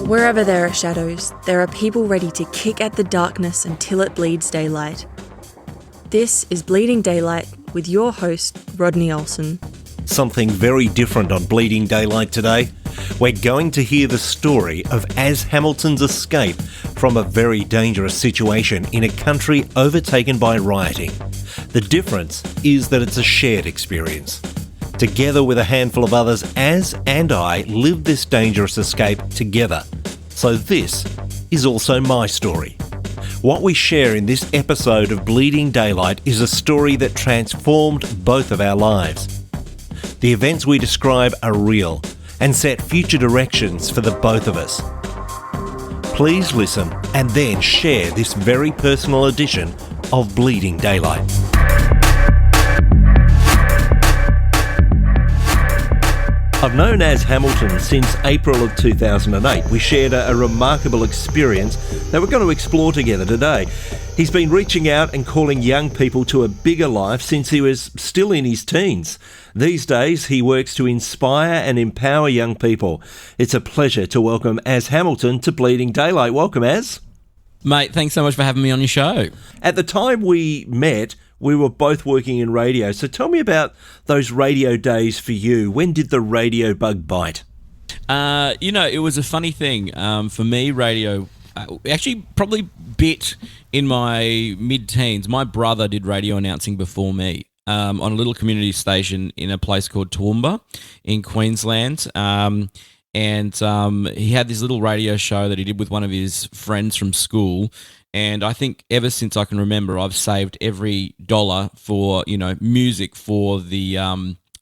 Wherever there are shadows, there are people ready to kick at the darkness until it bleeds daylight. This is Bleeding Daylight with your host, Rodney Olsen. Something very different on Bleeding Daylight today. We're going to hear the story of Az Hamilton's escape from a very dangerous situation in a country overtaken by rioting. The difference is that it's a shared experience. Together with a handful of others, Az and I lived this dangerous escape together. So this is also my story. What we share in this episode of Bleeding Daylight is a story that transformed both of our lives. The events we describe are real and set future directions for the both of us. Please listen and then share this very personal edition of Bleeding Daylight. I've known Az Hamilton since April of 2008. We shared a remarkable experience that we're going to explore together today. He's been reaching out and calling young people to a bigger life since he was still in his teens. These days, he works to inspire and empower young people. It's a pleasure to welcome Az Hamilton to Bleeding Daylight. Welcome, Az. Mate, thanks so much for having me on your show. At the time we met, we were both working in radio. So tell me about those radio days for you. When did the radio bug bite? It was a funny thing. For me, radio actually probably bit in my mid-teens. My brother did radio announcing before me on a little community station in a place called Toowoomba in Queensland. And he had this little radio show that he did with one of his friends from school. And I think ever since I can remember, I've saved every dollar for, music for the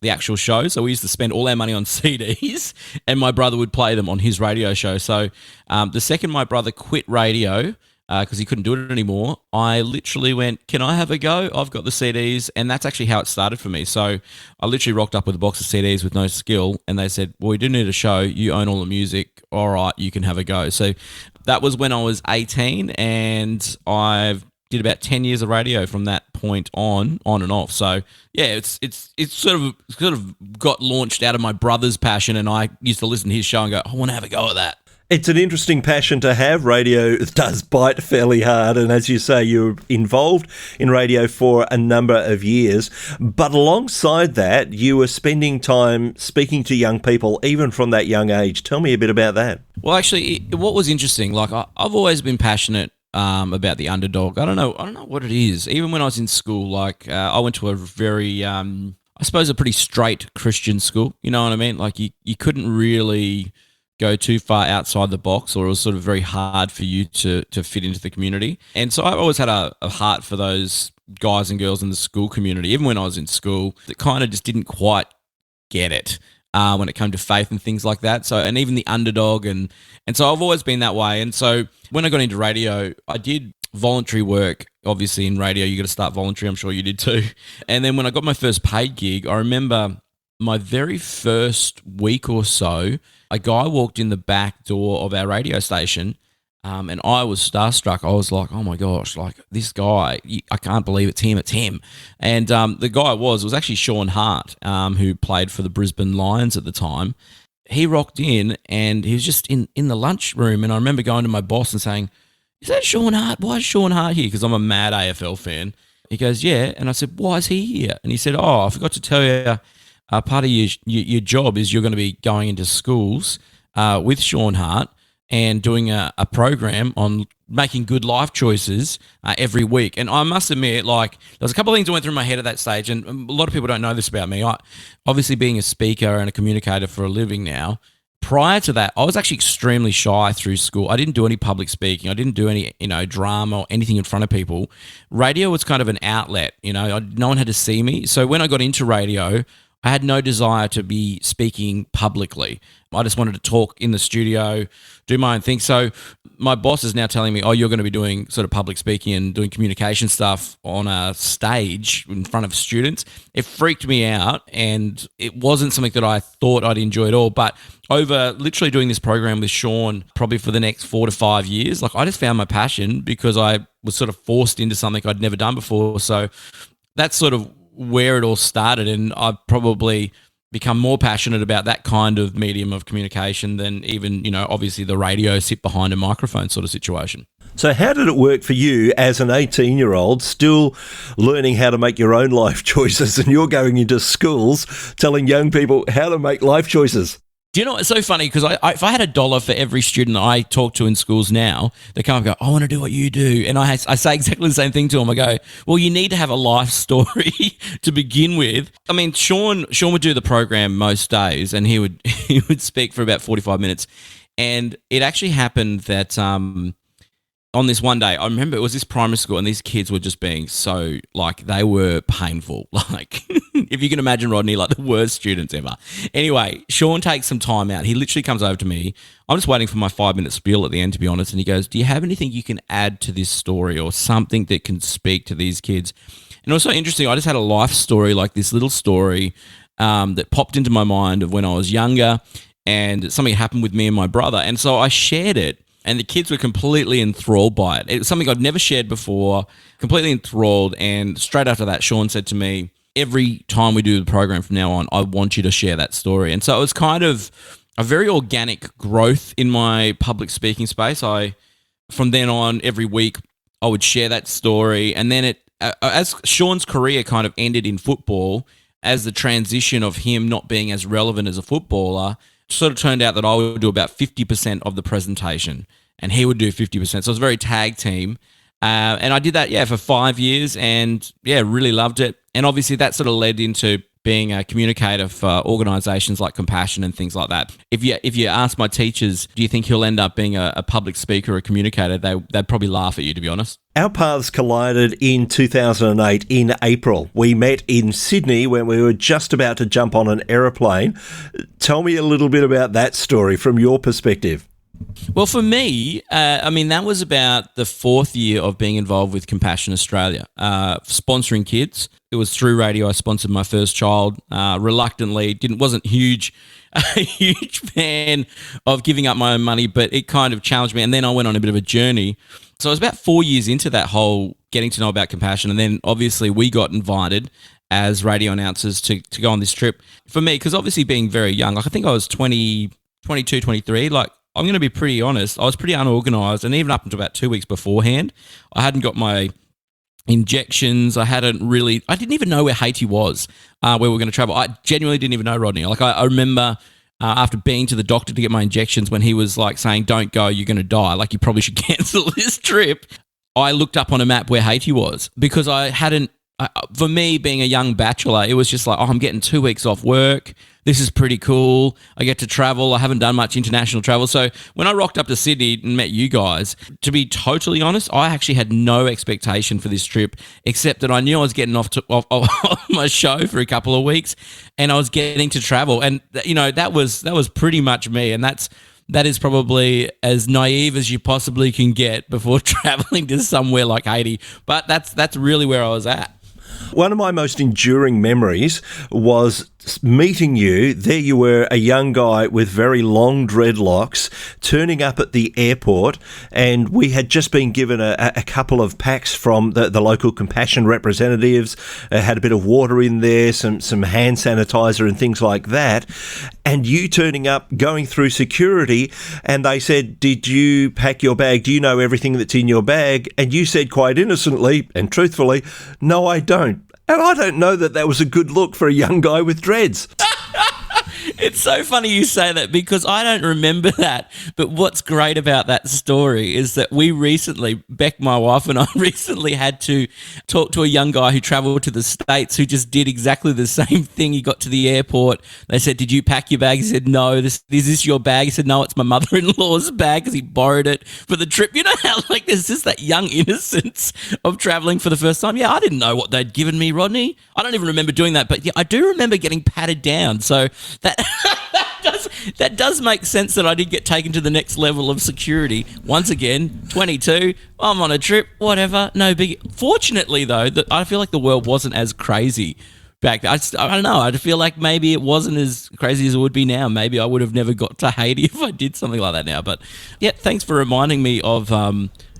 actual show. So we used to spend all our money on CDs and my brother would play them on his radio show. So the second my brother quit radio, because he couldn't do it anymore, I literally went, can I have a go? I've got the CDs. And that's actually how it started for me. So I literally rocked up with a box of CDs with no skill. And they said, well, we do need a show. You own all the music. All right, you can have a go. So that was when I was 18, and I've did about 10 years of radio from that point on and off. So yeah, it's sort of got launched out of my brother's passion, and I used to listen to his show and go, I want to have a go at that. It's an interesting passion to have. Radio does bite fairly hard, and as you say, you're involved in radio for a number of years. But alongside that, you were spending time speaking to young people, even from that young age. Tell me a bit about that. Well, actually, what was interesting, I've always been passionate about the underdog. I don't know what it is. Even when I was in school, I went to a very, I suppose, a pretty straight Christian school. You know what I mean? Like you couldn't really go too far outside the box, or it was sort of very hard for you to fit into the community. And so I've always had a heart for those guys and girls in the school community, even when I was in school, that kind of just didn't quite get it when it came to faith and things like that. So, and even the underdog. And so I've always been that way. And so when I got into radio, I did voluntary work. Obviously in radio, you got to start voluntary. I'm sure you did too. And then when I got my first paid gig, I remember my very first week or so, a guy walked in the back door of our radio station, and I was starstruck. I was like, oh my gosh, this guy, I can't believe it's him. And the guy was actually Sean Hart, who played for the Brisbane Lions at the time. He rocked in and he was just in the lunchroom, and I remember going to my boss and saying, is that Sean Hart? Why is Sean Hart here? Because I'm a mad AFL fan. He goes, yeah. And I said, why is he here? And he said, I forgot to tell you, part of your job is you're going to be going into schools with Sean Hart and doing a program on making good life choices every week. And I must admit, there was a couple of things that went through my head at that stage, and a lot of people don't know this about me. Obviously being a speaker and a communicator for a living now, prior to that, I was actually extremely shy through school. I didn't do any public speaking. I didn't do any, drama or anything in front of people. Radio was kind of an outlet, no one had to see me. So when I got into radio, I had no desire to be speaking publicly. I just wanted to talk in the studio, do my own thing. So my boss is now telling me, you're going to be doing sort of public speaking and doing communication stuff on a stage in front of students. It freaked me out, and it wasn't something that I thought I'd enjoy at all. But over literally doing this program with Sean, probably for the next 4 to 5 years, I just found my passion because I was sort of forced into something I'd never done before. So that's sort of where it all started, and I've probably become more passionate about that kind of medium of communication than even, obviously the radio, sit behind a microphone sort of situation. So how did it work for you as an 18-year-old still learning how to make your own life choices, and you're going into schools telling young people how to make life choices? Do you know what's so funny? Because if I had $1 for every student I talk to in schools now, they come and go, I want to do what you do. And I say exactly the same thing to them. I go, well, you need to have a life story to begin with. I mean, Sean would do the program most days, and he would speak for about 45 minutes. And it actually happened that on this one day, I remember it was this primary school, and these kids were just being so, they were painful. If you can imagine, Rodney, the worst students ever. Anyway, Sean takes some time out. He literally comes over to me. I'm just waiting for my 5-minute spiel at the end, to be honest. And he goes, do you have anything you can add to this story, or something that can speak to these kids? And it was so interesting. I just had a life story, this little story that popped into my mind of when I was younger, and something happened with me and my brother. And so I shared it. And the kids were completely enthralled by it. It was something I'd never shared before, completely enthralled. And straight after that, Sean said to me, every time we do the program from now on, I want you to share that story. And so it was kind of a very organic growth in my public speaking space. From then on, every week, I would share that story. And then as Sean's career kind of ended in football, as the transition of him not being as relevant as a footballer, sort of turned out that I would do about 50% of the presentation and he would do 50%. So it was a very tag team. And I did that, for 5 years, and really loved it. And obviously that sort of led into being a communicator for organisations like Compassion and things like that. If you ask my teachers, do you think he'll end up being a public speaker or a communicator, they'd probably laugh at you, to be honest. Our paths collided in 2008 in April. We met in Sydney when we were just about to jump on an aeroplane. Tell me a little bit about that story from your perspective. Well, for me, that was about the 4th year of being involved with Compassion Australia, sponsoring kids. It was through radio. I sponsored my first child reluctantly. Wasn't a huge fan of giving up my own money, but it kind of challenged me. And then I went on a bit of a journey. So I was about 4 years into that whole getting to know about Compassion. And then obviously we got invited as radio announcers to go on this trip. For me, because obviously being very young, I think I was 22, 23, I'm going to be pretty honest, I was pretty unorganised, and even up until about 2 weeks beforehand, I hadn't got my injections. I didn't even know where Haiti was, where we were going to travel. I genuinely didn't even know, Rodney. I remember after being to the doctor to get my injections, when he was saying, don't go, you're going to die, you probably should cancel this trip. I looked up on a map where Haiti was, because I hadn't, for me, being a young bachelor, it was just I'm getting 2 weeks off work. This is pretty cool. I get to travel. I haven't done much international travel. So when I rocked up to Sydney and met you guys, to be totally honest, I actually had no expectation for this trip, except that I knew I was getting off my show for a couple of weeks, and I was getting to travel. And, that was pretty much me. And that is probably as naive as you possibly can get before traveling to somewhere like Haiti. But that's really where I was at. One of my most enduring memories was meeting you. There you were, a young guy with very long dreadlocks, turning up at the airport, and we had just been given a couple of packs from the local Compassion representatives. Had a bit of water in there, some hand sanitizer and things like that, and you turning up, going through security, and they said, did you pack your bag? Do you know everything that's in your bag? And you said quite innocently and truthfully, no, I don't. And I don't know that was a good look for a young guy with dreads. It's so funny you say that, because I don't remember that. But what's great about that story is that Beck, my wife, and I recently had to talk to a young guy who travelled to the States who just did exactly the same thing. He got to the airport. They said, did you pack your bag? He said, no. Is this your bag? He said, no, it's my mother-in-law's bag, because he borrowed it for the trip. You know how there's just that young innocence of travelling for the first time? Yeah, I didn't know what they'd given me, Rodney. I don't even remember doing that. But yeah, I do remember getting patted down. So that does make sense that I did get taken to the next level of security. Once again, 22, I'm on a trip, whatever, no big. Fortunately, though, I feel like the world wasn't as crazy back then. I don't know. I feel like maybe it wasn't as crazy as it would be now. Maybe I would have never got to Haiti if I did something like that now. But yeah, thanks for reminding me of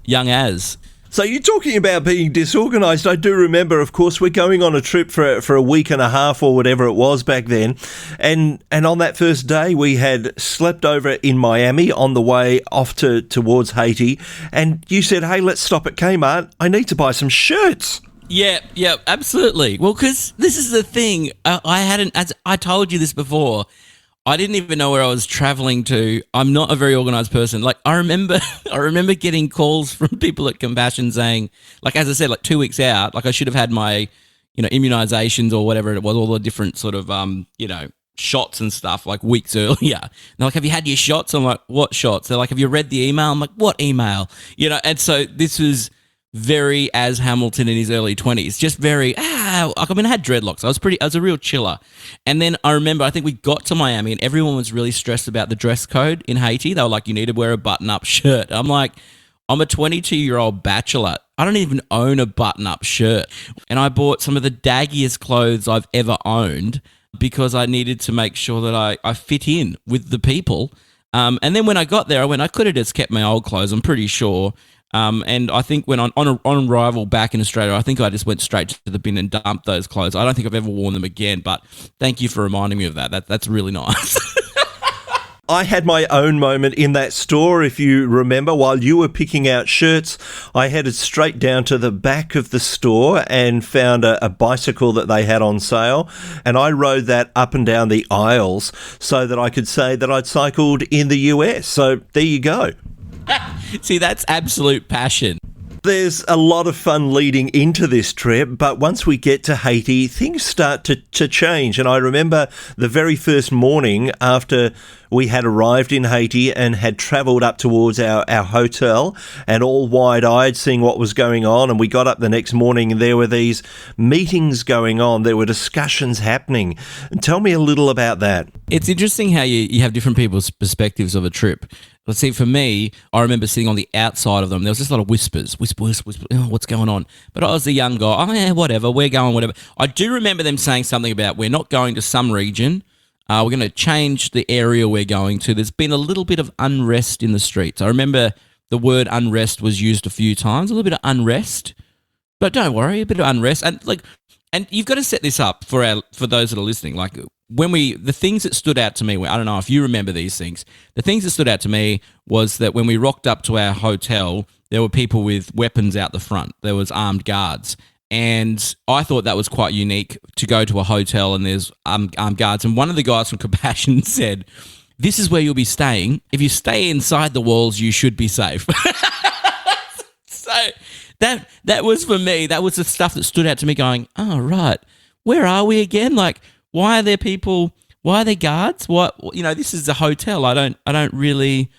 young Az. So you're talking about being disorganised. I do remember, of course, we're going on a trip for a week and a half or whatever it was back then. And on that first day, we had slept over in Miami on the way off towards Haiti. And you said, hey, let's stop at Kmart. I need to buy some shirts. Yeah, absolutely. Well, because this is the thing. I hadn't, as I told you this before, I didn't even know where I was traveling to. I'm not a very organised person. Like, I remember getting calls from people at Compassion saying, like, as I said, like 2 weeks out, like I should have had my, immunisations or whatever it was, all the different sort of, shots and stuff like weeks earlier. And they're like, have you had your shots? I'm like, what shots? They're like, have you read the email? I'm like, what email? And so this was very as Hamilton in his early 20s, just very, I had dreadlocks. I was a real chiller. And then I remember, I think we got to Miami and everyone was really stressed about the dress code in Haiti. They were like, you need to wear a button-up shirt. I'm like, I'm a 22-year-old bachelor. I don't even own a button-up shirt. And I bought some of the daggiest clothes I've ever owned because I needed to make sure that I fit in with the people. And then when I got there, I could have just kept my old clothes, I'm pretty sure. And I think when on arrival back in Australia, I think I just went straight to the bin and dumped those clothes. I don't think I've ever worn them again, but thank you for reminding me of that. That's really nice. I had my own moment in that store, if you remember. While you were picking out shirts, I headed straight down to the back of the store and found a bicycle that they had on sale, and I rode that up and down the aisles so that I could say that I'd cycled in the US. So there you go. See, that's absolute passion. There's a lot of fun leading into this trip, but once we get to Haiti, things start to change. And I remember the very first morning after we had arrived in Haiti and had travelled up towards our hotel and all wide-eyed seeing what was going on, and we got up the next morning and there were these meetings going on. There were discussions happening. Tell me a little about that. It's interesting how you have different people's perspectives of a trip. Let's see, for me, I remember sitting on the outside of them. There was just a lot of whispers, oh, what's going on? But I was a young guy, oh yeah, whatever, we're going, whatever. I do remember them saying something about we're not going to some region, we're going to change the area we're going to. There's been a little bit of unrest in the streets. I remember the word unrest was used a few times, a little bit of unrest. But don't worry, a bit of unrest. And you've got to set this up for those that are listening. Like, the things that stood out to me, I don't know if you remember these things, the things that stood out to me was that when we rocked up to our hotel, there were people with weapons out the front. There was armed guards. And I thought that was quite unique to go to a hotel and there's armed guards. And one of the guys from Compassion said, this is where you'll be staying. If you stay inside the walls, you should be safe. So that was for me. That was the stuff that stood out to me going, oh, right, where are we again? Like, why are there people? Why are there guards? What, this is a hotel. I don't really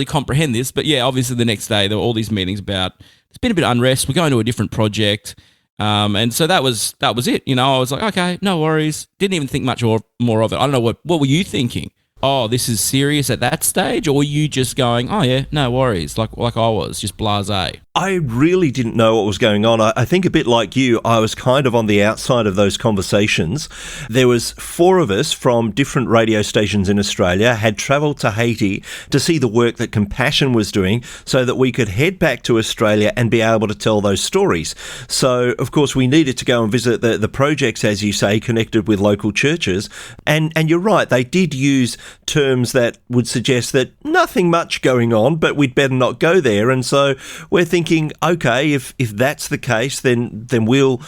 comprehend this. But yeah, obviously the next day there were all these meetings about there's been a bit of unrest. We're going to a different project, and so that was it. I was like, okay, no worries. Didn't even think much more of it. I don't know what were you thinking? Oh, this is serious at that stage, or were you just going, oh yeah, no worries, like I was, just blasé? I really didn't know what was going on. I think a bit like you, I was kind of on the outside of those conversations. There was 4 of us from different radio stations in Australia, had travelled to Haiti to see the work that Compassion was doing so that we could head back to Australia and be able to tell those stories. So, of course, we needed to go and visit the projects, as you say, connected with local churches. And you're right, they did use terms that would suggest that nothing much going on, but we'd better not go there. And so we're thinking, okay, if that's the case, then we'll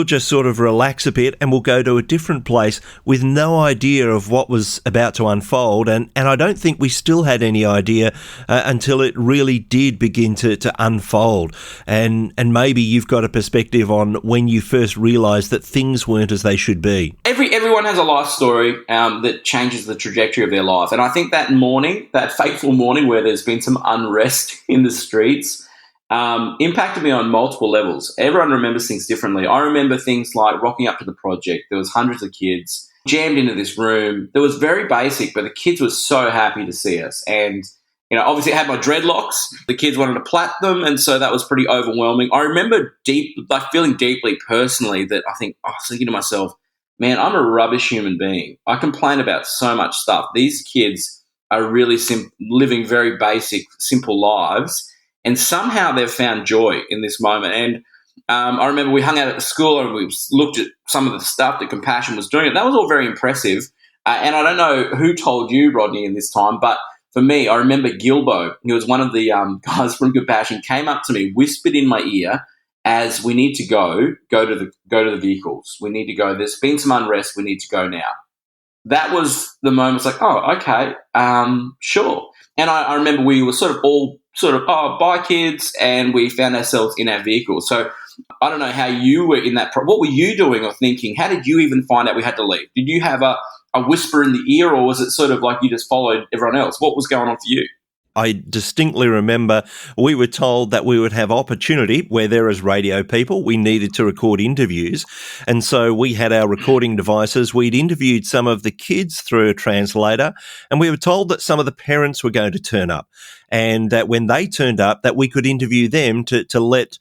just sort of relax a bit and we'll go to a different place with no idea of what was about to unfold. And I don't think we still had any idea until it really did begin to unfold. And maybe you've got a perspective on when you first realised that things weren't as they should be. Everyone has a life story that changes the trajectory of their life. And I think that morning, that fateful morning where there's been some unrest in the streets, impacted me on multiple levels. Everyone remembers things differently. I remember things like rocking up to the project. There was hundreds of kids jammed into this room. It was very basic, but the kids were so happy to see us. And, obviously I had my dreadlocks. The kids wanted to plait them, and so that was pretty overwhelming. I remember feeling deeply personally that I was thinking to myself, man, I'm a rubbish human being. I complain about so much stuff. These kids are really living very basic, simple lives. And somehow they've found joy in this moment. And I remember we hung out at the school and we looked at some of the stuff that Compassion was doing. And that was all very impressive. And I don't know who told you, Rodney, in this time, but for me, I remember Gilbo, who was one of the guys from Compassion, came up to me, whispered in my ear, as we need to go to the vehicles. We need to go. There's been some unrest. We need to go now. That was the moment. It's like, oh, okay, sure. And I remember we were bye kids, and we found ourselves in our vehicles. So I don't know how you were in that. What were you doing or thinking? How did you even find out we had to leave? Did you have a whisper in the ear, or was it sort of like you just followed everyone else? What was going on for you? I distinctly remember we were told that we would have opportunity where there is radio people. We needed to record interviews. And so we had our recording devices. We'd interviewed some of the kids through a translator, and we were told that some of the parents were going to turn up, and that when they turned up, that we could interview them to let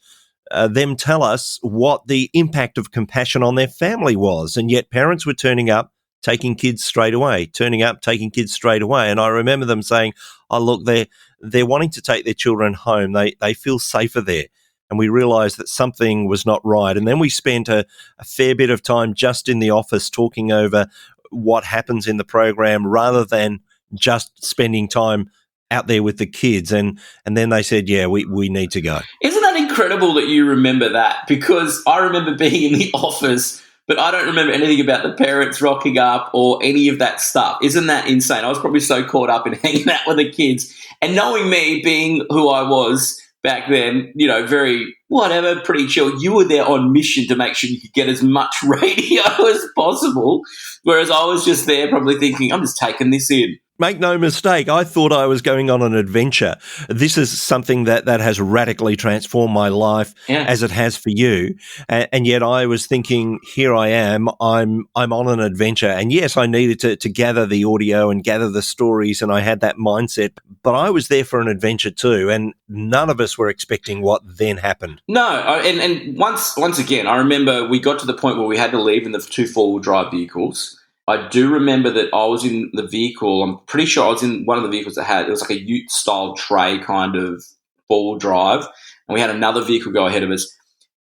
them tell us what the impact of Compassion on their family was. And yet parents were turning up, taking kids straight away. And I remember them saying, oh, look, they're wanting to take their children home. They feel safer there. And we realised that something was not right. And then we spent a fair bit of time just in the office talking over what happens in the program rather than just spending time out there with the kids. And then they said, yeah, we need to go. Isn't that incredible that you remember that? Because I remember being in the office, but I don't remember anything about the parents rocking up or any of that stuff. Isn't that insane? I was probably so caught up in hanging out with the kids. And knowing me, being who I was back then, very whatever, pretty chill, you were there on mission to make sure you could get as much radio as possible. Whereas I was just there probably thinking, I'm just taking this in. Make no mistake, I thought I was going on an adventure. This is something that has radically transformed my life, as it has for you. And yet I was thinking, here I am, I'm on an adventure. And yes, I needed to gather the audio and gather the stories, and I had that mindset. But I was there for an adventure too, and none of us were expecting what then happened. No, and once again, I remember we got to the point where we had to leave in the 2 4-wheel drive vehicles. I do remember that I was in the vehicle. I'm pretty sure I was in one of the vehicles it was like a ute-style tray kind of 4-wheel drive, and we had another vehicle go ahead of us.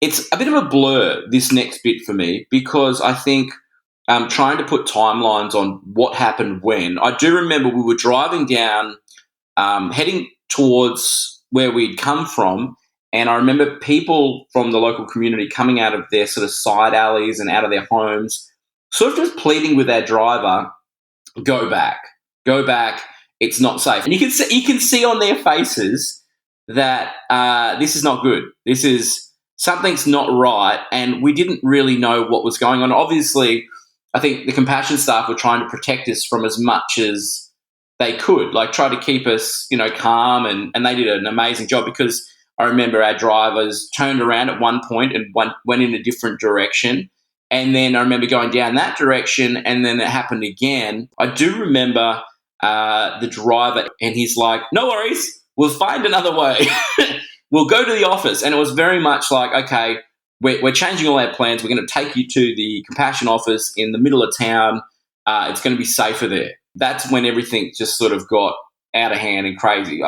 It's a bit of a blur, this next bit for me, because I think trying to put timelines on what happened when. I do remember we were driving down, heading towards where we'd come from, and I remember people from the local community coming out of their sort of side alleys and out of their homes, sort of just pleading with our driver, go back, it's not safe. And you can see on their faces that this is not good. Something's not right, and we didn't really know what was going on. Obviously, I think the Compassion staff were trying to protect us from as much as they could, like try to keep us, calm, and they did an amazing job, because I remember our drivers turned around at one point and went in a different direction. And then I remember going down that direction, and then it happened again. I do remember the driver, and he's like, no worries, we'll find another way. We'll go to the office. And it was very much like, okay, we're changing all our plans. We're going to take you to the Compassion office in the middle of town. It's going to be safer there. That's when everything just sort of got out of hand and crazy.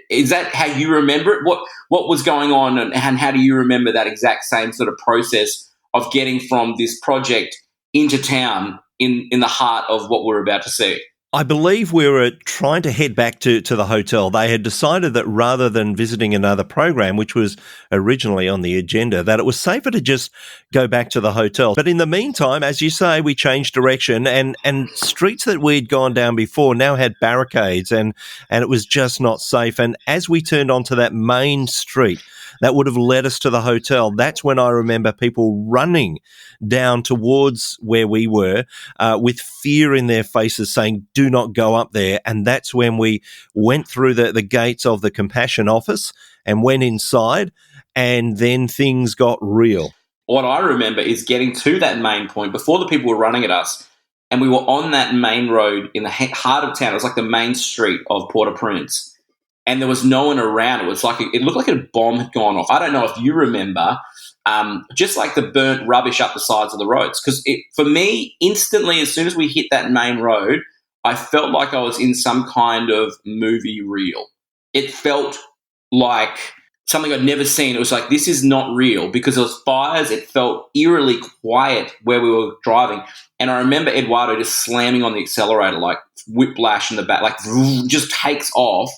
Is that how you remember it? What was going on, and how do you remember that exact same sort of process of getting from this project into town in the heart of what we're about to see? I believe we were trying to head back to the hotel. They had decided that rather than visiting another program, which was originally on the agenda, that it was safer to just go back to the hotel. But in the meantime, as you say, we changed direction, and streets that we'd gone down before now had barricades, and it was just not safe. And as we turned onto that main street that would have led us to the hotel, that's when I remember people running down towards where we were with fear in their faces, saying, do not go up there. And that's when we went through the gates of the Compassion office and went inside, and then things got real. What I remember is getting to that main point before the people were running at us, and we were on that main road in the heart of town. It was like the main street of Port-au-Prince, and there was no one around. It looked like a bomb had gone off. I don't know if you remember, just like the burnt rubbish up the sides of the roads. Because for me, instantly, as soon as we hit that main road, I felt like I was in some kind of movie reel. It felt like something I'd never seen. It was like, this is not real, because there was fires. It felt eerily quiet where we were driving. And I remember Eduardo just slamming on the accelerator, like whiplash in the back, like just takes off.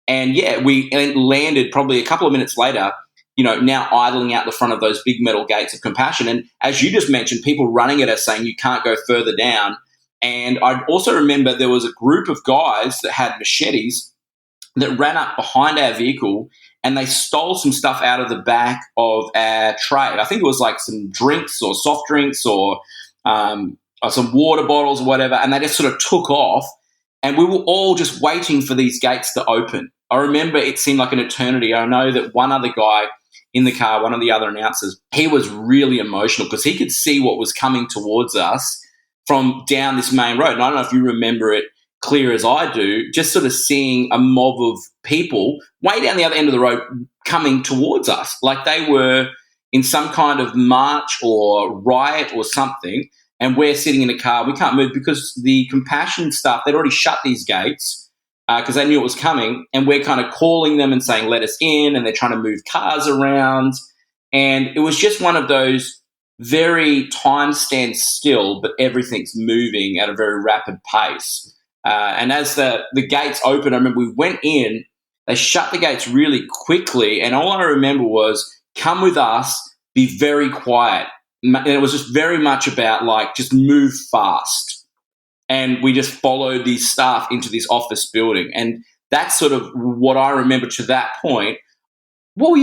And yeah, we landed probably a couple of minutes later, now idling out the front of those big metal gates of Compassion. And as you just mentioned, people running at us saying you can't go further down. And I also remember there was a group of guys that had machetes that ran up behind our vehicle, and they stole some stuff out of the back of our tray. I think it was like some drinks or soft drinks or some water bottles or whatever, and they just sort of took off. And we were all just waiting for these gates to open. I remember it seemed like an eternity. I know that one other guy in the car, one of the other announcers, he was really emotional because he could see what was coming towards us from down this main road. And I don't know if you remember it clear as I do, just sort of seeing a mob of people way down the other end of the road coming towards us, like they were in some kind of march or riot or something. And we're sitting in a car. We can't move because the Compassion stuff, they'd already shut these gates because they knew it was coming. And we're kind of calling them and saying, let us in. And they're trying to move cars around. And it was just one of those very time stands still, but everything's moving at a very rapid pace. And as the gates opened, I remember we went in, they shut the gates really quickly. And all I remember was, come with us, be very quiet. And it was just very much about like, just move fast. And we just followed these staff into this office building. And that's sort of what I remember to that point. What do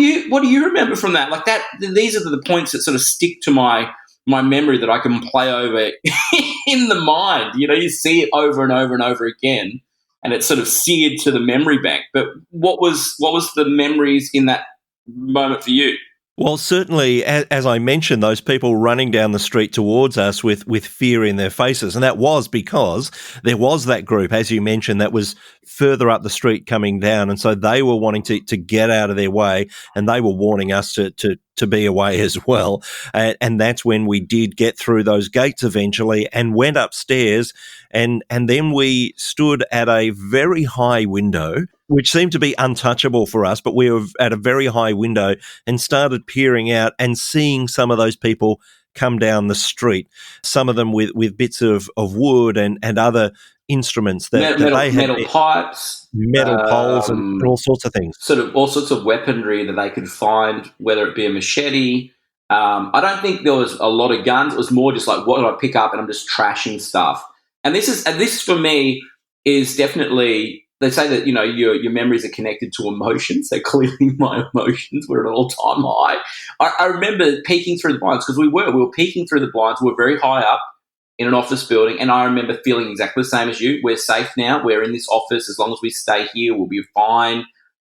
you remember from that? Like that, these are the points that sort of stick to my memory that I can play over in the mind. You see it over and over and over again, and it's sort of seared to the memory bank. But what was the memories in that moment for you? Well, certainly, as I mentioned, those people running down the street towards us with fear in their faces. And that was because there was that group, as you mentioned, that was further up the street coming down. And so they were wanting to get out of their way, and they were warning us to be away as well. And that's when we did get through those gates eventually and went upstairs. And then we stood at a very high window, which seemed to be untouchable for us, but we were at a very high window and started peering out and seeing some of those people come down the street, some of them with bits of wood and other instruments that they had. Metal pipes. Metal poles and all sorts of things. Sort of all sorts of weaponry that they could find, whether it be a machete. I don't think there was a lot of guns. It was more just like, what did I pick up? And I'm just trashing stuff. And this for me is definitely, they say that, your memories are connected to emotions. So clearly my emotions were at an all-time high. I remember peeking through the blinds because we were peeking through the blinds. We were very high up in an office building, and I remember feeling exactly the same as you. We're safe now. We're in this office. As long as we stay here, we'll be fine.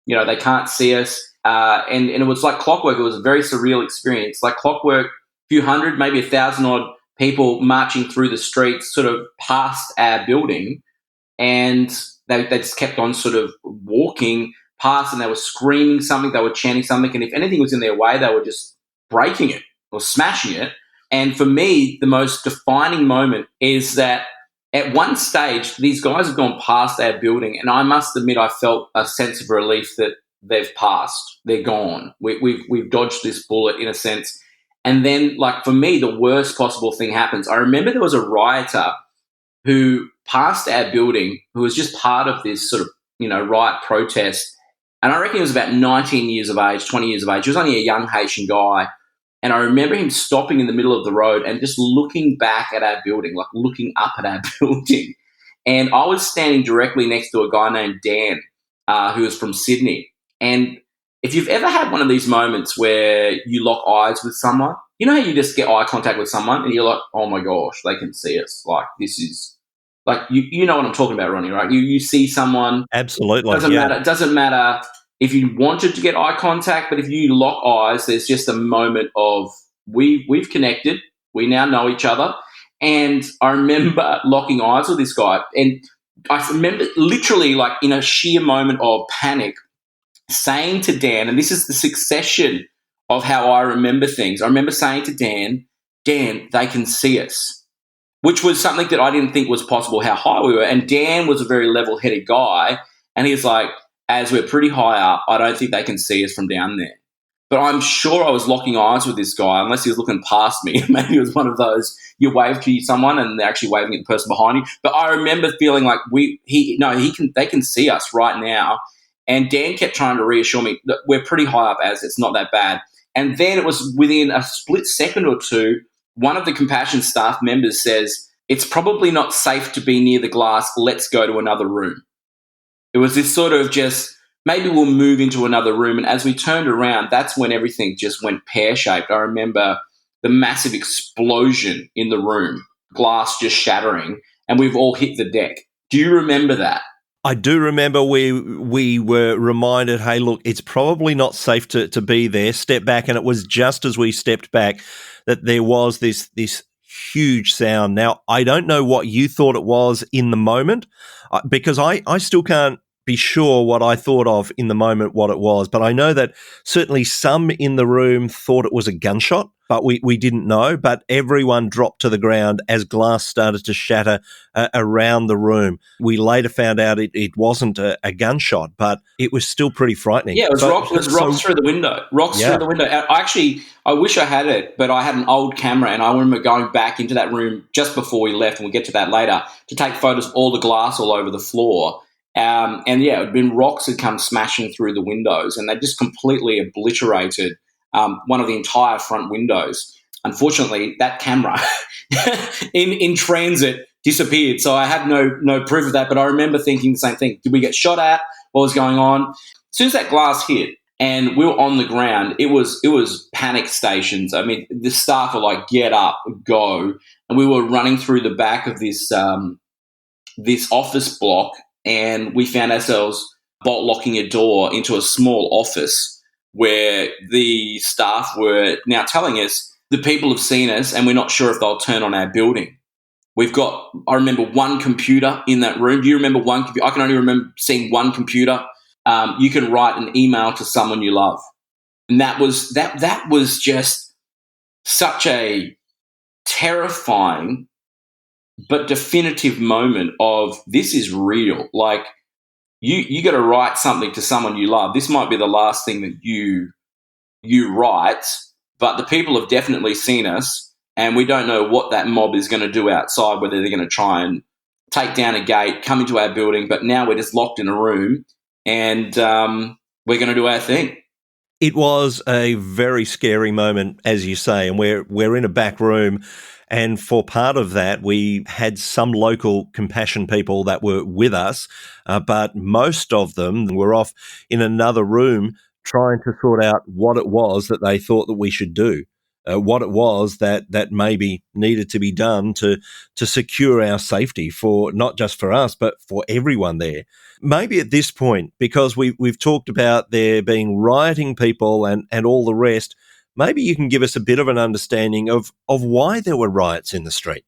They can't see us. And it was like clockwork. It was a very surreal experience. Like clockwork, a few hundred, maybe 1,000 odd people marching through the streets sort of past our building, and they just kept on sort of walking past, and they were screaming something, they were chanting something, and if anything was in their way, they were just breaking it or smashing it. And for me, the most defining moment is that at one stage, these guys have gone past our building, and I must admit I felt a sense of relief that they've passed. They're gone. We've dodged this bullet in a sense. And then, like, for me, the worst possible thing happens. I remember there was a rioter who passed our building who was just part of this sort of, riot protest. And I reckon he was about 19 years of age, 20 years of age. He was only a young Haitian guy. And I remember him stopping in the middle of the road and just looking back at our building, like looking up at our building. And I was standing directly next to a guy named Dan, who was from Sydney. And if you've ever had one of these moments where you lock eyes with someone, you know how you just get eye contact with someone and you're like, oh my gosh, they can see us. Like, this is, like, you know what I'm talking about, Ronnie, right? You see someone. Absolutely. It doesn't matter if you wanted to get eye contact, but if you lock eyes, there's just a moment of we've connected. We now know each other. And I remember locking eyes with this guy. And I remember literally, like, in a sheer moment of panic, saying to Dan, and this is the succession of how I remember things. I remember saying to Dan, they can see us, which was something that I didn't think was possible, how high we were. And Dan was a very level-headed guy, and he was like, as we're pretty high up, I don't think they can see us from down there. But I'm sure I was locking eyes with this guy, unless he was looking past me. Maybe it was one of those you wave to someone and they're actually waving at the person behind you. But I remember feeling like they can see us right now. And Dan kept trying to reassure me that we're pretty high up, as it's not that bad. And then it was within a split second or two, one of the Compassion staff members says, "It's probably not safe to be near the glass. Let's go to another room." It was this sort of just, maybe we'll move into another room. And as we turned around, that's when everything just went pear-shaped. I remember the massive explosion in the room, glass just shattering, and we've all hit the deck. Do you remember that? I do remember we were reminded, hey, look, it's probably not safe to be there. Step back. And it was just as we stepped back that there was this huge sound. Now, I don't know what you thought it was in the moment, because I still can't be sure what I thought of in the moment what it was. But I know that certainly some in the room thought it was a gunshot, but we didn't know. But everyone dropped to the ground as glass started to shatter around the room. We later found out it wasn't a gunshot, but it was still pretty frightening. Yeah, it was rocks through the window. Rocks through the window. I wish I had it, but I had an old camera, and I remember going back into that room just before we left, and we'll get to that later, to take photos of all the glass all over the floor. And yeah, it had been rocks had come smashing through the windows, and they just completely obliterated one of the entire front windows. Unfortunately, that camera in transit disappeared, so I have no proof of that. But I remember thinking the same thing: did we get shot at? What was going on? As soon as that glass hit and we were on the ground, it was panic stations. I mean, the staff were like, "Get up, go!" And we were running through the back of this office block. And we found ourselves bolt locking a door into a small office where the staff were now telling us the people have seen us and we're not sure if they'll turn on our building. I remember one computer in that room. Do you remember one computer? I can only remember seeing one computer. You can write an email to someone you love. And that was just such a terrifying but definitive moment of, this is real. Like, you got to write something to someone you love. This might be the last thing that you write, but the people have definitely seen us, and we don't know what that mob is going to do outside, whether they're going to try and take down a gate, come into our building, but now we're just locked in a room, and we're going to do our thing. It was a very scary moment, as you say, and we're in a back room. And for part of that, we had some local Compassion people that were with us, but most of them were off in another room trying to sort out what it was that they thought that we should do, what it was that maybe needed to be done to secure our safety, for not just for us, but for everyone there. Maybe at this point, because we've talked about there being rioting people and all the rest, maybe you can give us a bit of an understanding of why there were riots in the street.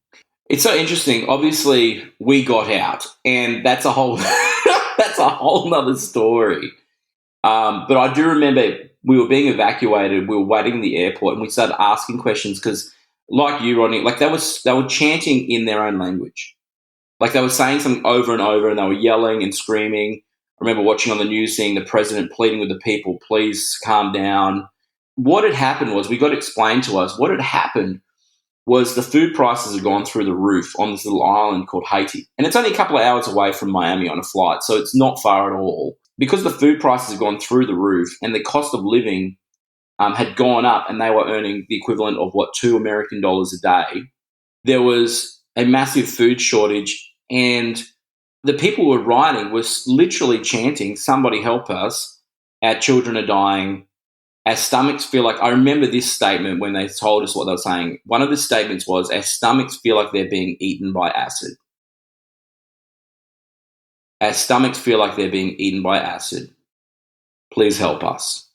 It's so interesting. Obviously, we got out, and that's a whole that's a whole nother story. But I do remember we were being evacuated. We were waiting in the airport, and we started asking questions because, like you, Rodney, like they were chanting in their own language. Like they were saying something over and over, and they were yelling and screaming. I remember watching on the news, seeing the president pleading with the people, "Please calm down." What had happened was, we got explained to us, what had happened was the food prices had gone through the roof on this little island called Haiti. And it's only a couple of hours away from Miami on a flight, so it's not far at all. Because the food prices had gone through the roof and the cost of living had gone up, and they were earning the equivalent of, $2 American a day, there was a massive food shortage, and the people who were rioting was literally chanting, "Somebody help us, our children are dying. Our stomachs feel like," I remember this statement when they told us what they were saying. One of the statements was, "Our stomachs feel like they're being eaten by acid. Our stomachs feel like they're being eaten by acid. Please help us."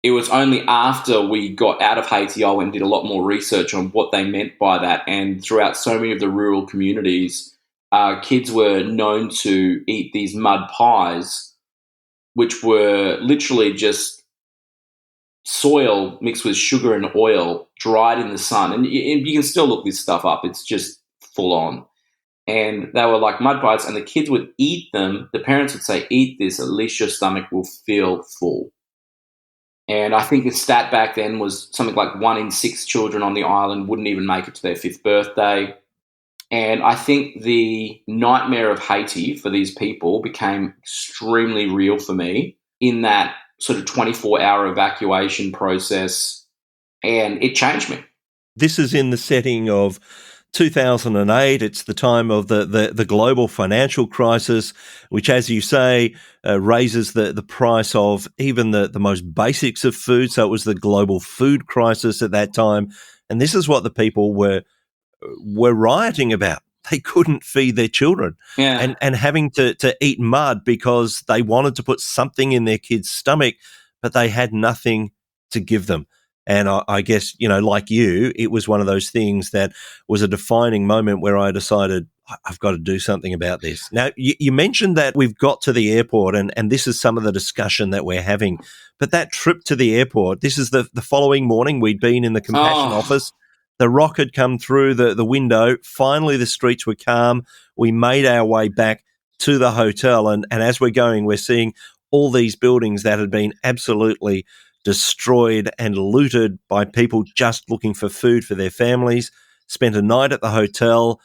It was only after we got out of Haiti, I went and did a lot more research on what they meant by that. And throughout so many of the rural communities, kids were known to eat these mud pies, which were literally just soil mixed with sugar and oil, dried in the sun. And you can still look this stuff up. It's just full on. and they were like mud pies, and the kids would eat them. The parents would say, "Eat this, at least your stomach will feel full." And I think the stat back then was something like 1 in 6 children on the island wouldn't even make it to their 5th birthday. And I think the nightmare of Haiti for these people became extremely real for me in that sort of 24-hour evacuation process, and it changed me. This is in the setting of 2008. It's the time of the global financial crisis, which, as you say, raises the price of even the most basics of food. So it was the global food crisis at that time. And this is what the people were rioting about. They couldn't feed their children and having to eat mud because they wanted to put something in their kids' stomach, but they had nothing to give them. And I guess, like you, it was one of those things that was a defining moment where I decided I've got to do something about this. Now, you mentioned that we've got to the airport, and this is some of the discussion that we're having. But that trip to the airport, this is the following morning. We'd been in the compassion office. The rock had come through the window. Finally, the streets were calm. We made our way back to the hotel. And as we're going, we're seeing all these buildings that had been absolutely destroyed and looted by people just looking for food for their families. Spent a night at the hotel.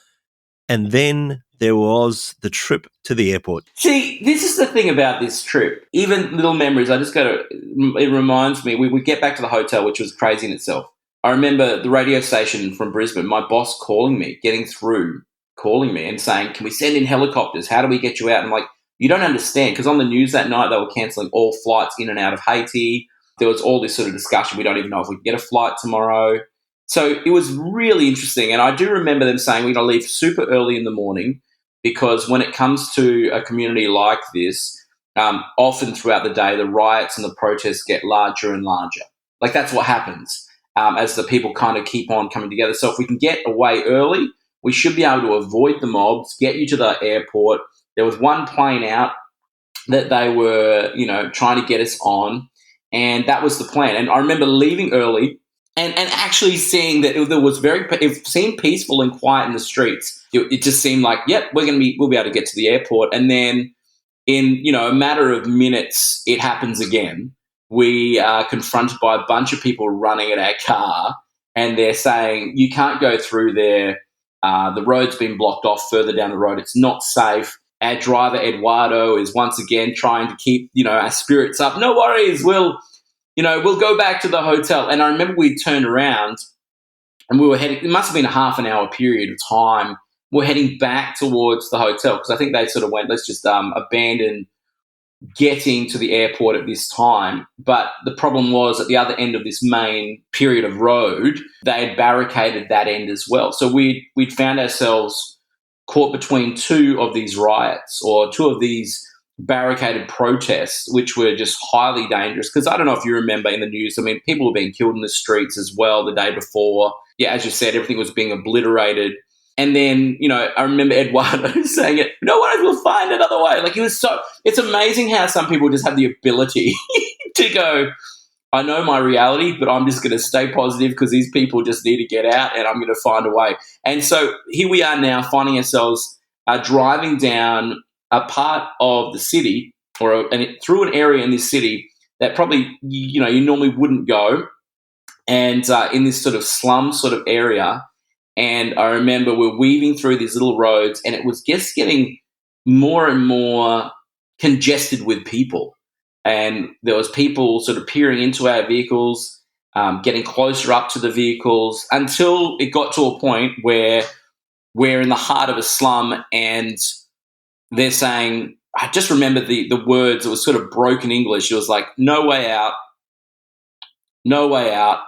And then there was the trip to the airport. See, this is the thing about this trip. Even little memories, it reminds me, we get back to the hotel, which was crazy in itself. I remember the radio station from Brisbane, my boss calling me and saying, "Can we send in helicopters? How do we get you out?" And I'm like, you don't understand, because on the news that night, they were cancelling all flights in and out of Haiti. There was all this sort of discussion. We don't even know if we can get a flight tomorrow. So it was really interesting. And I do remember them saying, we're going to leave super early in the morning, because when it comes to a community like this, often throughout the day, the riots and the protests get larger and larger. Like, that's what happens. As the people kind of keep on coming together. So if we can get away early, we should be able to avoid the mobs, get you to the airport. There was one plane out that they were, trying to get us on, and that was the plan. And I remember leaving early and actually seeing that it seemed peaceful and quiet in the streets. It just seemed like, yep, we'll be able to get to the airport. And then in, a matter of minutes, it happens again. We are confronted by a bunch of people running at our car, and they're saying, you can't go through there. The road's been blocked off further down the road. It's not safe. Our driver, Eduardo, is once again trying to keep, our spirits up. No worries. We'll go back to the hotel. And I remember we turned around and we were heading, it must have been a half an hour period of time. We're heading back towards the hotel, because I think they sort of went, let's just abandon getting to the airport at this time. But the problem was, at the other end of this main period of road, they had barricaded that end as well. So we'd found ourselves caught between two of these riots, or two of these barricaded protests, which were just highly dangerous. Because I don't know if you remember in the news, people were being killed in the streets as well the day before. Yeah, as you said, everything was being obliterated. And then, I remember Eduardo saying it, no worries, we'll find another way. Like, it's amazing how some people just have the ability to go, I know my reality, but I'm just going to stay positive because these people just need to get out, and I'm going to find a way. And so here we are now, finding ourselves driving down a part of the city, through an area in this city that probably, you normally wouldn't go, and in this sort of slum sort of area. And I remember we're weaving through these little roads, and it was just getting more and more congested with people. And there was people sort of peering into our vehicles, getting closer up to the vehicles, until it got to a point where we're in the heart of a slum, and they're saying, I just remember the words, it was sort of broken English. It was like, no way out, no way out.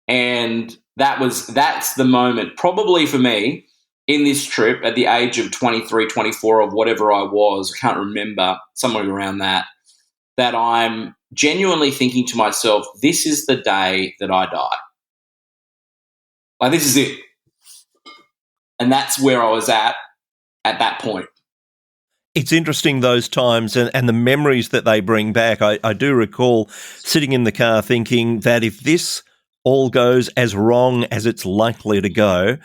And that's the moment, probably for me, in this trip at the age of 23, 24, or whatever I was, I can't remember, somewhere around that I'm genuinely thinking to myself, this is the day that I die. Like, this is it. And that's where I was at that point. It's interesting, those times and the memories that they bring back. I do recall sitting in the car thinking that if this all goes as wrong as it's likely to go.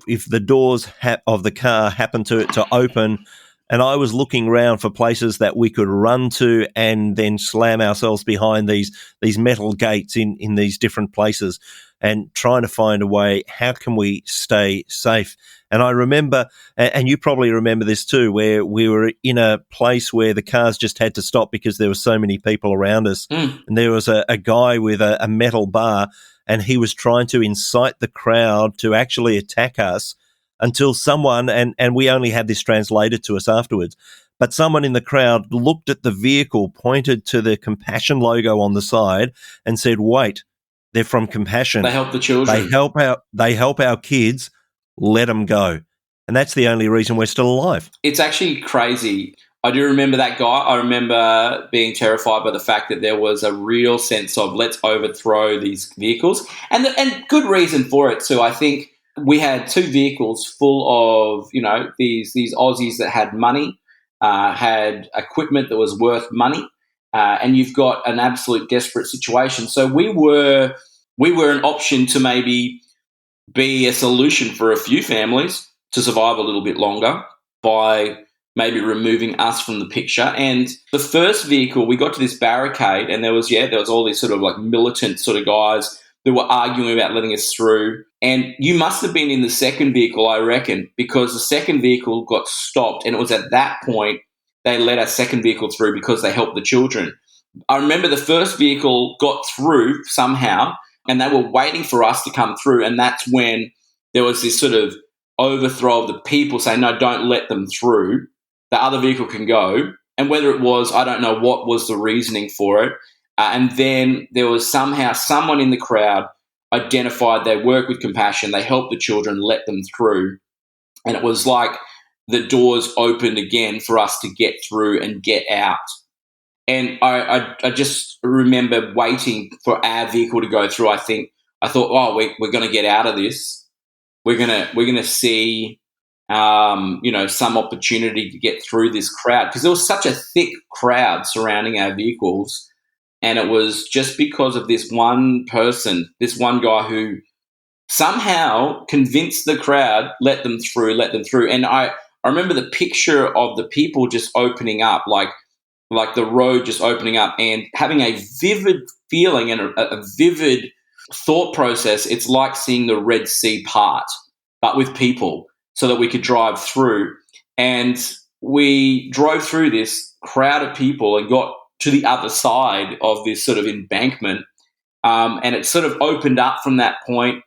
If the doors of the car happen to open, and I was looking around for places that we could run to and then slam ourselves behind these metal gates in these different places and trying to find a way, how can we stay safe? And I remember, and you probably remember this too, where we were in a place where the cars just had to stop because there were so many people around us. And there was a guy with a metal bar, and he was trying to incite the crowd to actually attack us until someone, and we only had this translated to us afterwards, but someone in the crowd looked at the vehicle, pointed to the Compassion logo on the side and said, wait, they're from Compassion. They help the children. They help our kids. Let them go. And that's the only reason we're still alive. It's actually crazy. I do remember that guy. I remember being terrified by the fact that there was a real sense of let's overthrow these vehicles. And good reason for it too. I think we had two vehicles full of, these Aussies that had money, had equipment that was worth money, and you've got an absolute desperate situation. So we were an option to maybe be a solution for a few families to survive a little bit longer by maybe removing us from the picture. And the first vehicle, we got to this barricade, and there was all these sort of like militant sort of guys that were arguing about letting us through. And you must have been in the second vehicle, I reckon, because the second vehicle got stopped, and it was at that point they let our second vehicle through because they helped the children. I remember the first vehicle got through somehow, and they were waiting for us to come through, and that's when there was this sort of overthrow of the people saying, no, don't let them through. The other vehicle can go. And whether it was, I don't know what was the reasoning for it. And then there was somehow someone in the crowd identified they work with Compassion, they helped the children, let them through. And it was like the doors opened again for us to get through and get out. And I just remember waiting for our vehicle to go through. I thought, oh, we're going to get out of this. We're gonna see, some opportunity to get through this crowd, because there was such a thick crowd surrounding our vehicles, and it was just because of this one person, this one guy who somehow convinced the crowd, let them through. And I remember the picture of the people just opening up, like the road just opening up, and having a vivid feeling and a vivid thought process. It's like seeing the Red Sea part, but with people, so that we could drive through. And we drove through this crowd of people and got to the other side of this sort of embankment, and it sort of opened up from that point.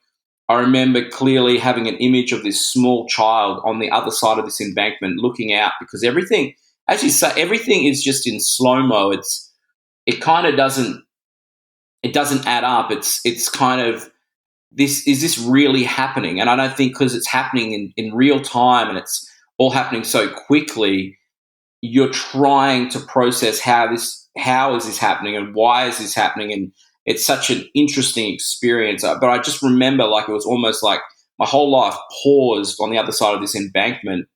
I remember clearly having an image of this small child on the other side of this embankment looking out, because everything, as you say, everything is just in slow-mo. It kind of doesn't add up. It's kind of, is this really happening? And I don't think, because it's happening in real time and it's all happening so quickly, you're trying to process how is this happening and why is this happening? And it's such an interesting experience. But I just remember, like, it was almost like my whole life paused on the other side of this embankment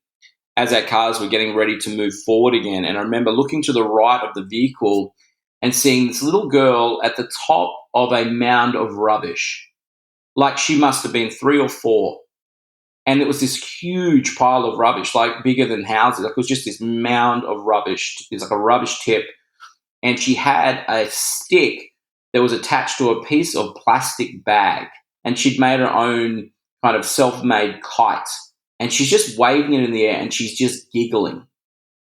as our cars were getting ready to move forward again. And I remember looking to the right of the vehicle and seeing this little girl at the top of a mound of rubbish. Like, she must have been 3 or 4. And it was this huge pile of rubbish, like bigger than houses. Like, it was just this mound of rubbish. It was like a rubbish tip. And she had a stick that was attached to a piece of plastic bag. And she'd made her own kind of self-made kite. And she's just waving it in the air, and she's just giggling.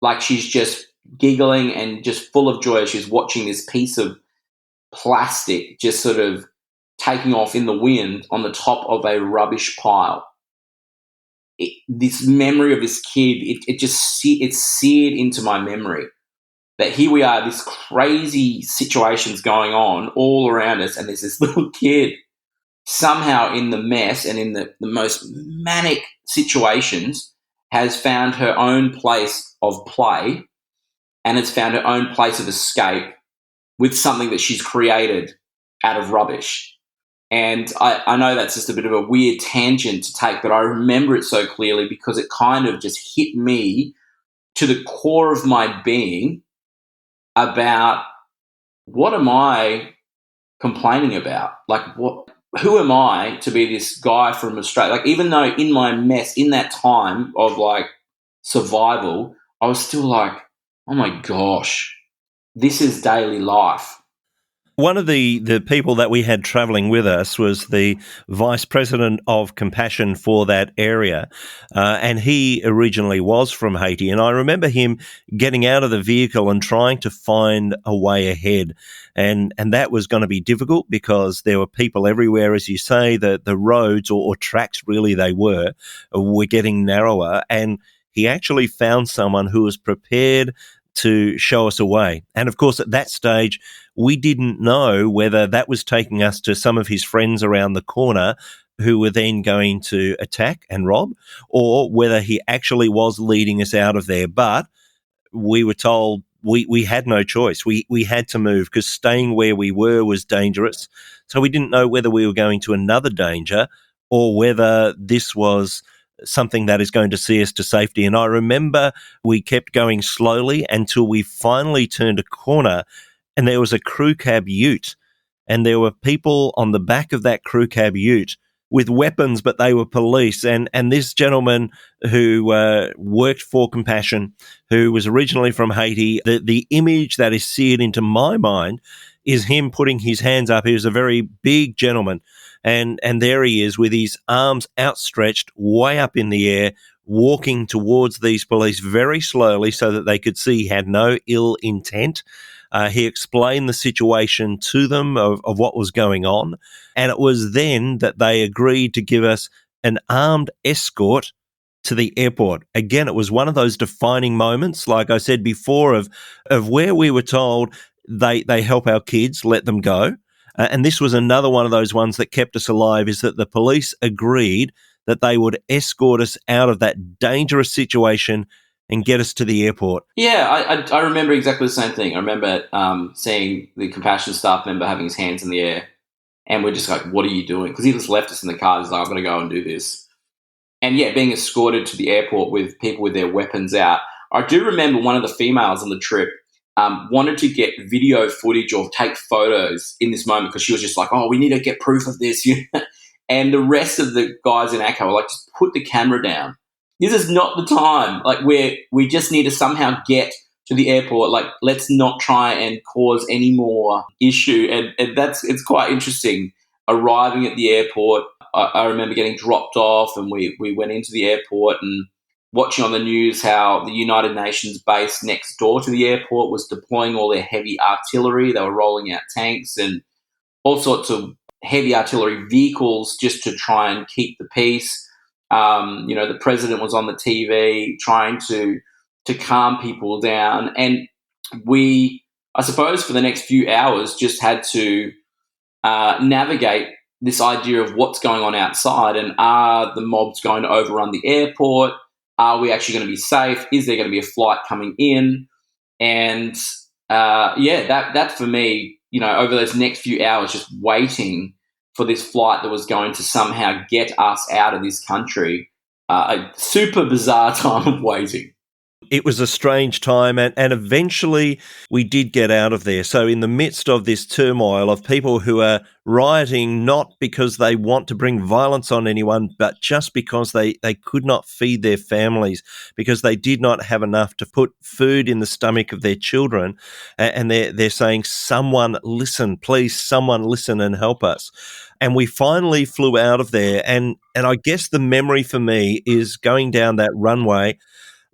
Like, she's just giggling and just full of joy as she's watching this piece of plastic just sort of taking off in the wind on the top of a rubbish pile. This memory of this kid, it's seared into my memory, that here we are, this crazy situations going on all around us, and there's this little kid somehow in the mess and in the most manic situations has found her own place of play, and has found her own place of escape with something that she's created out of rubbish. And I know that's just a bit of a weird tangent to take, but I remember it so clearly because it kind of just hit me to the core of my being about, what am I complaining about? Like, what who am I to be this guy from Australia? Like, even though in my mess, in that time of like survival, I was still like, oh my gosh, this is daily life. One of the people that we had travelling with us was the vice president of compassion for that area, and he originally was from Haiti. And I remember him getting out of the vehicle and trying to find a way ahead, and that was going to be difficult because there were people everywhere, as you say. The roads or tracks, really, they were getting narrower, and he actually found someone who was prepared to show us a way. And of course, at that stage, we didn't know whether that was taking us to some of his friends around the corner who were then going to attack and rob, or whether he actually was leading us out of there. But we were told we had no choice. We had to move because staying where we were was dangerous. So we didn't know whether we were going to another danger or whether this was something that is going to see us to safety. And I remember we kept going slowly until we finally turned a corner and there was a crew cab ute, and there were people on the back of that crew cab ute with weapons, but they were police. And this gentleman who worked for Compassion, who was originally from Haiti, the image that is seared into my mind is him putting his hands up. He was a very big gentleman, and there he is with his arms outstretched way up in the air, walking towards these police very slowly so that they could see he had no ill intent. He explained the situation to them of what was going on, and it was then that they agreed to give us an armed escort to the airport. Again, it was one of those defining moments, like I said before, of where we were told they help our kids, let them go. And this was another one of those ones that kept us alive, is that the police agreed that they would escort us out of that dangerous situation and get us to the airport. Yeah, I remember exactly the same thing. I remember seeing the Compassion staff member having his hands in the air, and we're just like, what are you doing? Because he just left us in the car. He's like, I'm going to go and do this. And yeah, being escorted to the airport with people with their weapons out. I do remember one of the females on the trip wanted to get video footage or take photos in this moment because she was just like, oh, we need to get proof of this. And the rest of the guys in ACCO were like, just put the camera down. This is not the time. Like, we just need to somehow get to the airport. Like, let's not try and cause any more issue. And it's quite interesting. Arriving at the airport, I remember getting dropped off, and we went into the airport and watching on the news how the United Nations base next door to the airport was deploying all their heavy artillery. They were rolling out tanks and all sorts of heavy artillery vehicles just to try and keep the peace. The president was on the TV trying to calm people down. And we, I suppose, for the next few hours just had to navigate this idea of what's going on outside, and are the mobs going to overrun the airport? Are we actually going to be safe? Is there going to be a flight coming in? And that for me, over those next few hours, just waiting for this flight that was going to somehow get us out of this country, a super bizarre time of waiting. It was a strange time, and eventually we did get out of there. So in the midst of this turmoil of people who are rioting not because they want to bring violence on anyone, but just because they could not feed their families, because they did not have enough to put food in the stomach of their children, and they're saying, someone listen, please, someone listen and help us. And we finally flew out of there, and I guess the memory for me is going down that runway,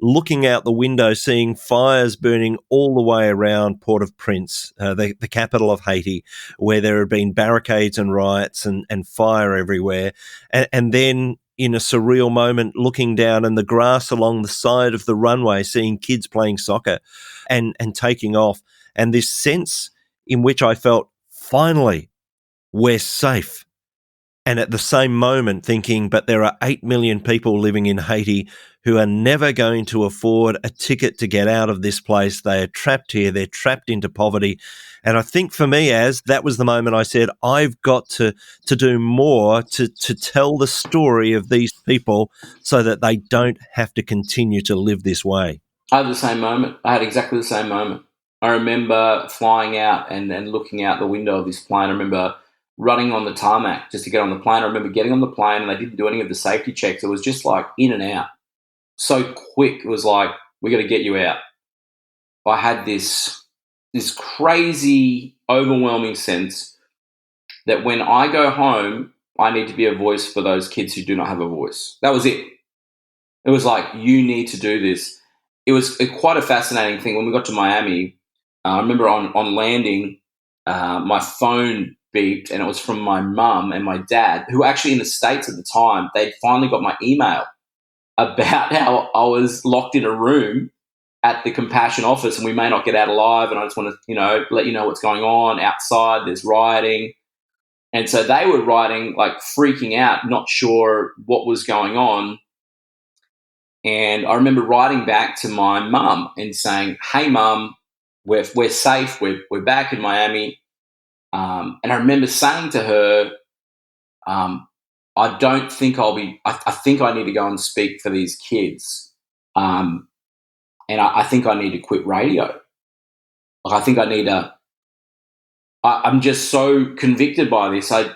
looking out the window, seeing fires burning all the way around Port-au-Prince, the capital of Haiti, where there had been barricades and riots and fire everywhere. And then in a surreal moment, looking down in the grass along the side of the runway, seeing kids playing soccer and taking off. And this sense in which I felt, finally, we're safe. And at the same moment thinking, but there are 8 million people living in Haiti who are never going to afford a ticket to get out of this place. They are trapped here. They're trapped into poverty. And I think for me, that was the moment I said, I've got to do more to tell the story of these people so that they don't have to continue to live this way. I had the same moment. I had exactly the same moment. I remember flying out and looking out the window of this plane. I remember running on the tarmac just to get on the plane. I remember getting on the plane and they didn't do any of the safety checks. It was just like in and out. So quick. It was like, we got to get you out. I had this crazy, overwhelming sense that when I go home, I need to be a voice for those kids who do not have a voice. That was it. It was like, you need to do this. It was quite a fascinating thing. When we got to Miami, I remember on landing, my phone beeped, and it was from my mum and my dad, who were actually in the States at the time. They'd finally got my email about how I was locked in a room at the Compassion office and we may not get out alive, and I just want to, let you know what's going on outside. There's rioting. And so they were writing, like freaking out, not sure what was going on. And I remember writing back to my mum and saying, "Hey, mum, we're safe. We're back in Miami." And I remember saying to her, "I don't think I'll be. I think I need to go and speak for these kids, and I think I need to quit radio. Like, I think I need to. I'm just so convicted by this. I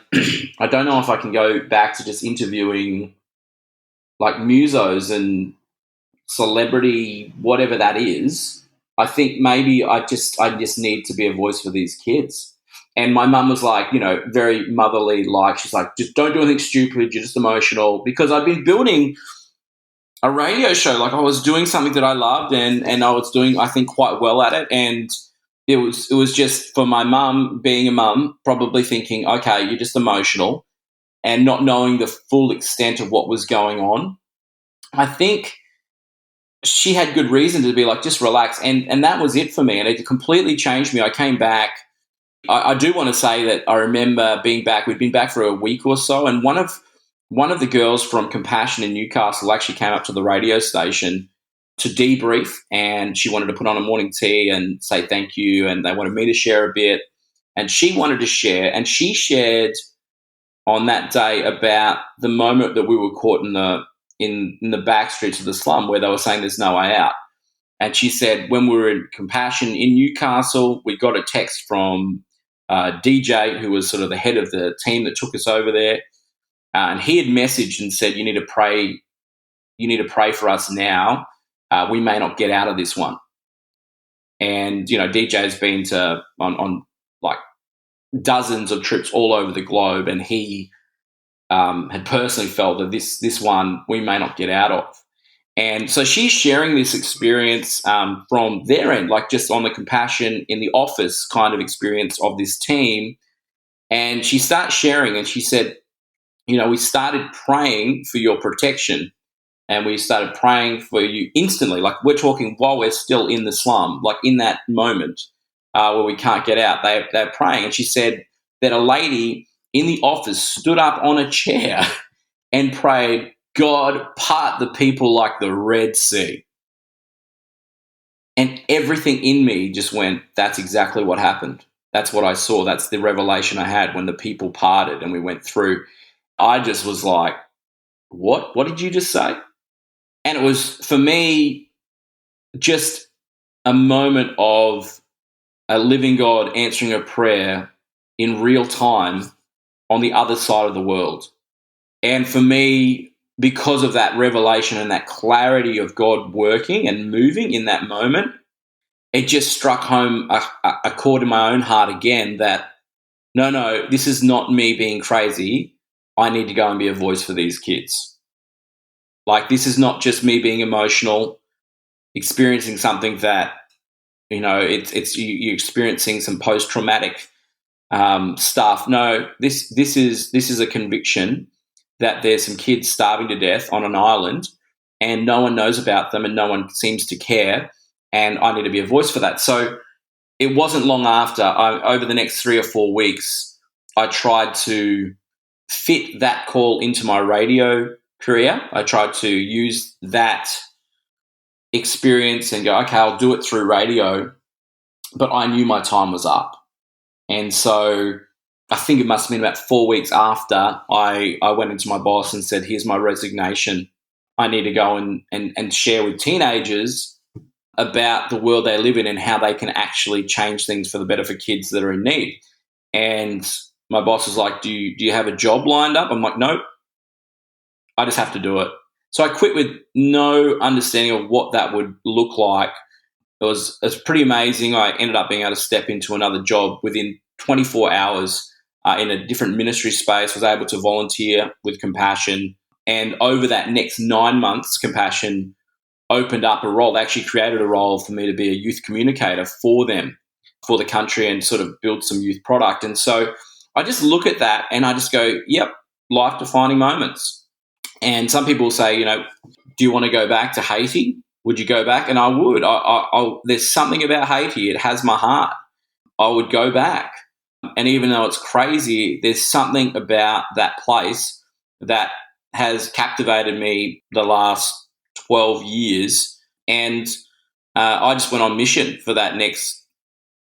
don't know if I can go back to just interviewing like musos and celebrity, whatever that is. I think maybe I just need to be a voice for these kids." And my mum was like, very motherly, like, she's like, "Just don't do anything stupid. You're just emotional." Because I'd been building a radio show. Like, I was doing something that I loved and I was doing, I think, quite well at it. And it was just for my mum, being a mum, probably thinking, okay, you're just emotional, and not knowing the full extent of what was going on. I think she had good reason to be like, just relax. And that was it for me. And it completely changed me. I came back. I do want to say that I remember being back. We'd been back for a week or so. And one of the girls from Compassion in Newcastle actually came up to the radio station to debrief. And she wanted to put on a morning tea and say thank you. And they wanted me to share a bit. And she wanted to share. And she shared on that day about the moment that we were caught in the back streets of the slum where they were saying there's no way out. And she said, when we were in Compassion in Newcastle, we got a text from DJ, who was sort of the head of the team that took us over there. And he had messaged and said, you need to pray for us now. We may not get out of this one. And, DJ's been on like dozens of trips all over the globe. And he had personally felt that this one we may not get out of. And so she's sharing this experience from their end, like just on the Compassion in the office kind of experience of this team. And she starts sharing and she said, we started praying for your protection and we started praying for you instantly. Like, we're talking while we're still in the slum, like in that moment where we can't get out, they're praying. And she said that a lady in the office stood up on a chair and prayed, "God, part the people like the Red Sea." And everything in me just went, that's exactly what happened. That's what I saw. That's the revelation I had when the people parted and we went through. I just was like, what? What did you just say? And it was, for me, just a moment of a living God answering a prayer in real time on the other side of the world. And for me, because of that revelation and that clarity of God working and moving in that moment, it just struck home a chord in my own heart again that, no, this is not me being crazy. I need to go and be a voice for these kids. Like, this is not just me being emotional, experiencing something that, it's you experiencing some post-traumatic stuff. No, this is a conviction that there's some kids starving to death on an island and no one knows about them and no one seems to care, and I need to be a voice for that. So it wasn't long after, over the next 3 or 4 weeks, I tried to fit that call into my radio career. I tried to use that experience and go, okay, I'll do it through radio, but I knew my time was up. And so I think it must have been about 4 weeks after I went into my boss and said, here's my resignation. I need to go and share with teenagers about the world they live in and how they can actually change things for the better for kids that are in need. And my boss was like, do you have a job lined up? I'm like, nope, I just have to do it. So I quit with no understanding of what that would look like. It's pretty amazing. I ended up being able to step into another job within 24 hours in a different ministry space, was able to volunteer with Compassion. And over that next 9 months, Compassion opened up a role. They actually created a role for me to be a youth communicator for them, for the country, and sort of build some youth product. And so I just look at that and I just go, yep, life-defining moments. And some people say, do you want to go back to Haiti? Would you go back? And I would. There's something about Haiti. It has my heart. I would go back. And even though it's crazy, there's something about that place that has captivated me the last 12 years. And I just went on mission for that next,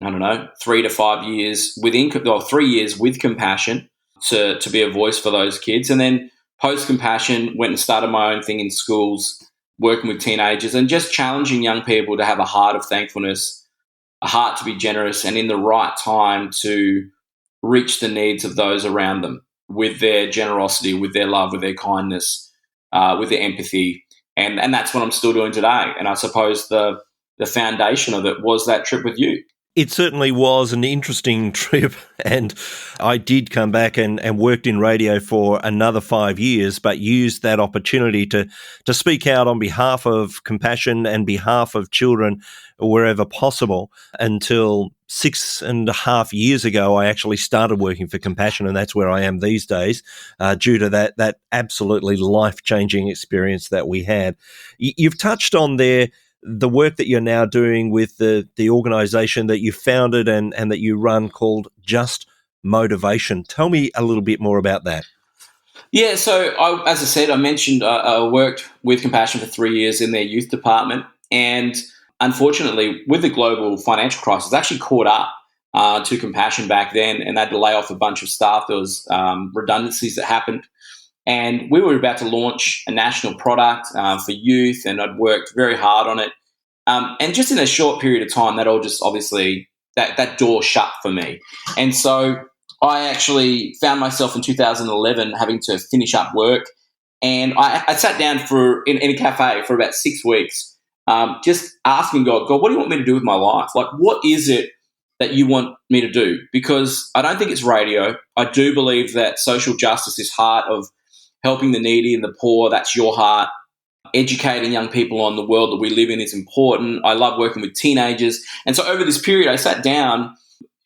3 to 5 years 3 years with Compassion to be a voice for those kids. And then post-Compassion, went and started my own thing in schools, working with teenagers and just challenging young people to have a heart of thankfulness, a heart to be generous, and in the right time to reach the needs of those around them with their generosity, with their love, with their kindness, with their empathy. And that's what I'm still doing today. And I suppose the foundation of it was that trip with you. It certainly was an interesting trip, and I did come back and worked in radio for another 5 years, but used that opportunity to speak out on behalf of Compassion and behalf of children wherever possible until 6.5 years ago. I actually started working for Compassion, and that's where I am these days, due to that absolutely life-changing experience that we had. You've touched on there the work that you're now doing with the organisation that you founded and that you run called Just Motivation. Tell me a little bit more about that. Yeah, so as I said, I mentioned I worked with Compassion for 3 years in their youth department. And unfortunately, with the global financial crisis, it actually caught up to Compassion back then, and they had to lay off a bunch of staff. There was redundancies that happened. And we were about to launch a national product for youth, and I'd worked very hard on it. And just in a short period of time, that all just obviously, that door shut for me. And so I actually found myself in 2011 having to finish up work. And I sat down in a cafe for about 6 weeks, just asking God, what do you want me to do with my life? Like, what is it that you want me to do? Because I don't think it's radio. I do believe that social justice is heart of helping the needy and the poor. That's your heart. Educating young people on the world that we live in is important. I love working with teenagers. And so over this period, I sat down.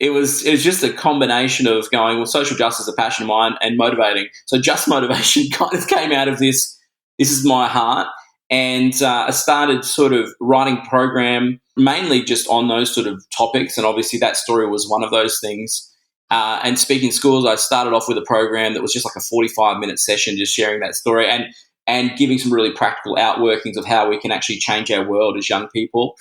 It was just a combination of going, well, social justice is a passion of mine, and motivating. So Just Motivation kind of came out of this. This is my heart. And I started sort of writing a program mainly just on those sort of topics. And obviously that story was one of those things. And speaking schools, I started off with a program that was just like a 45-minute session, just sharing that story and giving some really practical outworkings of how we can actually change our world as young people.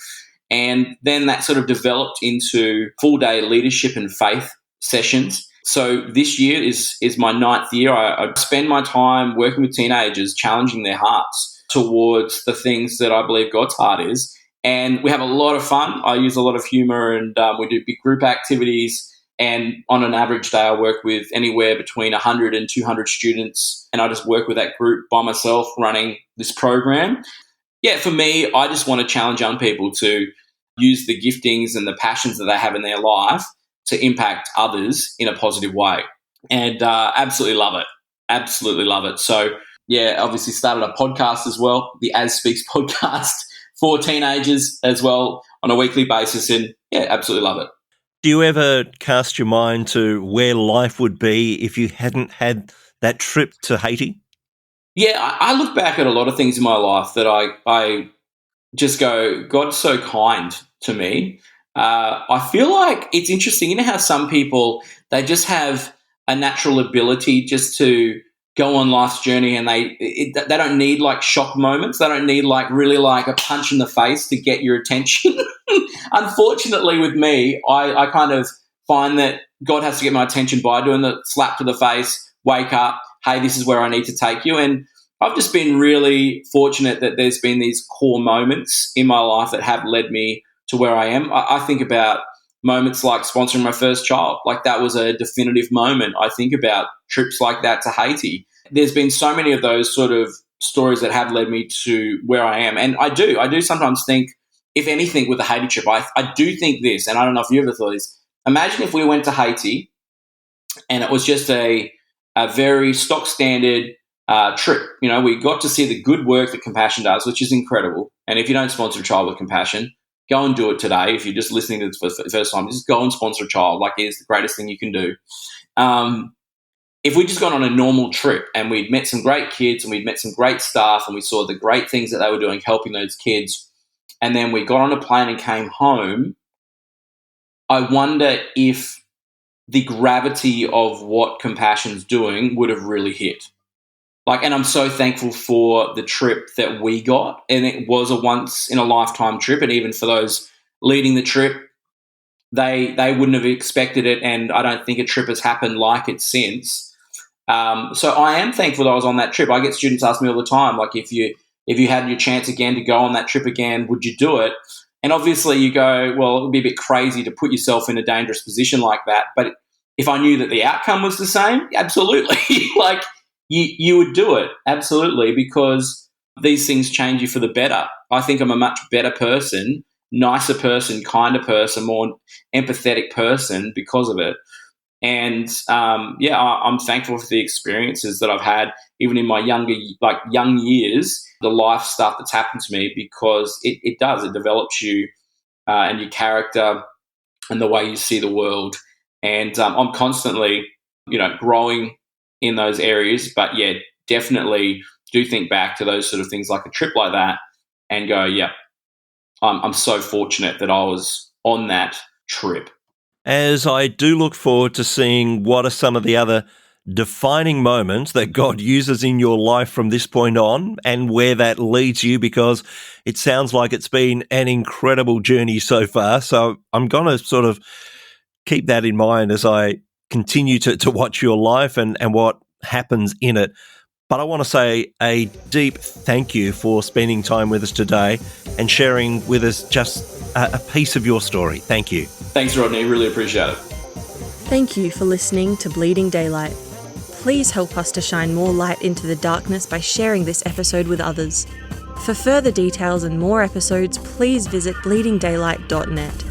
And then that sort of developed into full-day leadership and faith sessions. So this year is my 9th year. I spend my time working with teenagers, challenging their hearts towards the things that I believe God's heart is. And we have a lot of fun. I use a lot of humor, and we do big group activities. And on an average day, I work with anywhere between 100 and 200 students, and I just work with that group by myself running this program. Yeah, for me, I just want to challenge young people to use the giftings and the passions that they have in their life to impact others in a positive way. And absolutely love it. Absolutely love it. So, yeah, obviously started a podcast as well, the As Speaks podcast for teenagers as well on a weekly basis. And, yeah, absolutely love it. Do you ever cast your mind to where life would be if you hadn't had that trip to Haiti? Yeah, I look back at a lot of things in my life that I just go, God's so kind to me. I feel like it's interesting. You know how some people, they just have a natural ability just to go on life's journey, and they don't need like shock moments. They don't need like really like a punch in the face to get your attention. Unfortunately, with me, I kind of find that God has to get my attention by doing the slap to the face, wake up, hey, this is where I need to take you. And I've just been really fortunate that there's been these core moments in my life that have led me to where I am. I think about moments like sponsoring my first child. Like, that was a definitive moment. I think about trips like that to Haiti. There's been so many of those sort of stories that have led me to where I am. And I do sometimes think, if anything, with the Haiti trip, I do think this, and I don't know if you ever thought this. Imagine if we went to Haiti and it was just a very stock standard trip. You know, we got to see the good work that Compassion does, which is incredible. And if you don't sponsor a child with Compassion, go and do it today. If you're just listening to this for the first time, just go and sponsor a child. Like, it is the greatest thing you can do. If we just gone on a normal trip and we'd met some great kids and we'd met some great staff and we saw the great things that they were doing, helping those kids, and then we got on a plane and came home, I wonder if the gravity of what Compassion's doing would have really hit. Like, and I'm so thankful for the trip that we got, and it was a once in a lifetime trip. And even for those leading the trip, they wouldn't have expected it, and I don't think a trip has happened like it since. So I am thankful that I was on that trip. I get students ask me all the time, like, if you had your chance again to go on that trip again, would you do it? And obviously you go, well, it would be a bit crazy to put yourself in a dangerous position like that. But if I knew that the outcome was the same, absolutely. Like, you would do it, absolutely, because these things change you for the better. I think I'm a much better person, nicer person, kinder person, more empathetic person because of it. And I'm thankful for the experiences that I've had, even in my young years, the life stuff that's happened to me, because it develops you and your character and the way you see the world. And I'm constantly, growing in those areas. But yeah, definitely do think back to those sort of things, like a trip like that, and go, yeah, I'm so fortunate that I was on that trip. As I do look forward to seeing what are some of the other defining moments that God uses in your life from this point on, and where that leads you, because it sounds like it's been an incredible journey so far. So I'm going to sort of keep that in mind as I continue to watch your life and what happens in it. But I want to say a deep thank you for spending time with us today and sharing with us just a piece of your story. Thank you. Thanks, Rodney. Really appreciate it. Thank you for listening to Bleeding Daylight. Please help us to shine more light into the darkness by sharing this episode with others. For further details and more episodes, please visit bleedingdaylight.net.